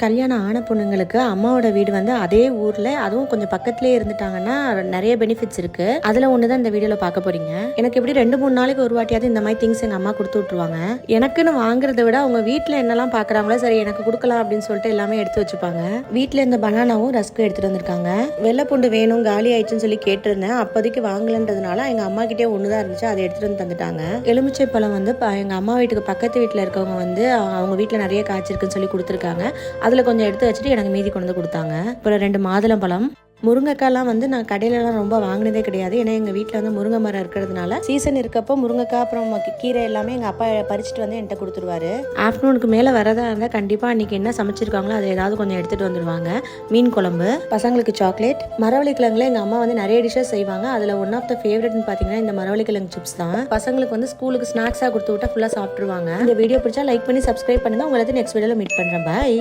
கல்யாணம் ஆன பொண்ணுங்களுக்கு அம்மாவோட வீடு வந்து அதே ஊர்ல, அதுவும் கொஞ்சம் பக்கத்துலேயே இருந்துட்டாங்கன்னா நிறைய பெனிஃபிட்ஸ் இருக்கு. அதுல ஒண்ணுதான் இந்த வீடியோல பார்க்க போறீங்க. எனக்கு எப்படி 2-3 நாளைக்கு ஒரு வாட்டியாவது இந்த மாதிரி திங்ஸ் எங்க அம்மா கொடுத்து விட்டுருவாங்க. எனக்குன்னு வாங்குறத விட அவங்க வீட்டுல என்னெல்லாம் பாக்குறாங்களோ சரி எனக்கு கொடுக்கலாம் அப்படின்னு சொல்லிட்டு எல்லாமே எடுத்து வச்சுப்பாங்க. வீட்டுல இந்த பனானாவும் ரஸ்க்கும் எடுத்துட்டு வந்திருக்காங்க. வெள்ளை பூண்டு வேணும், காலி ஆயிடுச்சுன்னு சொல்லி கேட்டிருந்தேன். அப்போதைக்கு வாங்கலன்றதுனால எங்க அம்மா கிட்டே ஒண்ணுதான் இருந்துச்சு, அதை எடுத்துட்டு வந்து தந்துட்டாங்க. எலுமிச்சை பழம் வந்து எங்க அம்மா வீட்டுக்கு பக்கத்து வீட்டுல இருக்கவங்க வந்து அவங்க வீட்டுல நிறைய காய்ச்சிருக்குன்னு சொல்லி கொடுத்துருக்காங்க. அதில் கொஞ்சம் எடுத்து வச்சுட்டு எனக்கு மீதி கொண்டு வந்து கொடுத்தாங்க. அப்புறம் 2 மாதுளம்பழம். முருங்கைக்காய்லாம் வந்து நான் கடையிலலாம் ரொம்ப வாங்கினதே கிடையாது. ஏன்னா எங்கள் வீட்டில் வந்து முருங்கை மரம் இருக்கிறதுனால சீசன் இருக்கப்போ முருங்கைக்காய் அப்புறம் கீரை எல்லாமே எங்கள் அப்பா பறிச்சுட்டு வந்து என்கிட்ட கொடுத்துருவாரு. ஆஃப்டர்நூனுக்கு மேலே வரதா இருந்தால் கண்டிப்பாக அன்றைக்கி என்ன சமைச்சிருக்காங்களோ அதை ஏதாவது கொஞ்சம் எடுத்துகிட்டு வந்துடுவாங்க. மீன் குழம்பு, பசங்களுக்கு சாக்லேட், மரவள்ளி கிழங்குல எங்கள் அம்மா வந்து நிறைய டிஷ்ஷஸ் செய்வாங்க. அதில் ஒன் ஆஃப் த ஃபேவரட்னு பார்த்தீங்கன்னா இந்த மரவள்ளி கிழங்கு சிப்ஸ் தான். பசங்களுக்கு வந்து ஸ்கூலுக்கு ஸ்நாக்ஸாக கொடுத்து விட்டா ஃபுல்லாக சாப்பிட்ருவாங்க. இந்த வீடியோ பிடிச்சா லைக் பண்ணி சப்ஸ்கிரைப் பண்ணுங்கள். உங்களை நெக்ஸ்ட் வீடியோவில் மீட் பண்ணுறேன். பாய்.